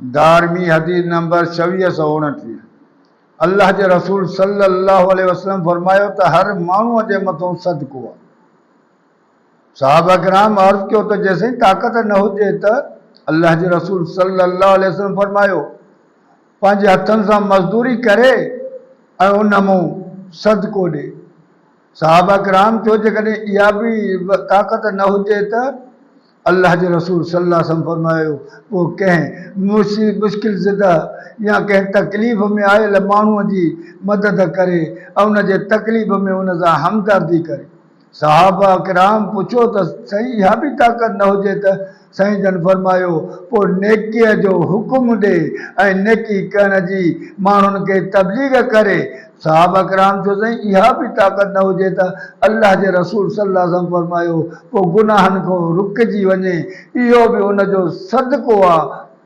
धार्मी हदीस नंबर 2629। अल्लाह जे रसूल सल्लल्लाहु अलैहि वसल्लम फरमायो त हर माण्हूअ जे मथां सदको आहे। साहबा किराम अर्ज़ कयो त जेसिताईं ताक़त न हुजे त अल्लाह जे रसूल सल्लल्लाहु अलैहि वसल्लम फरमायो पंहिंजे हथनि सां मज़दूरी करे ऐं उन मां सदको ॾे। साहबा किराम चयो जेकॾहिं इहा बि ताक़त न हुजे त अल्लाह जे रसूल सल्लल्लाहु अलैहि वसल्लम फरमायो पोइ कंहिं मुश्किल ज़िदा या कंहिं तकलीफ़ में आयल माण्हूअ जी मदद करे ऐं उन जे तकलीफ़ में उन सां हमदर्दी करे। साहबा किराम पुछो त साईं इहा बि ताक़त न हुजे त? साईं जन फरमायो पोइ नेकीअ जो हुकुम ॾे ऐं नेकी करण जी माण्हुनि खे तबलीग करे। साहबा किराम चयो साईं इहा बि ताक़त न हुजे त? अल्लाह जे रसूल सल्लल्लाहु अलैहि वसल्लम फरमायो पोइ गुनाहनि खां रुकिजी वञे, इहो बि उन जो सदको आहे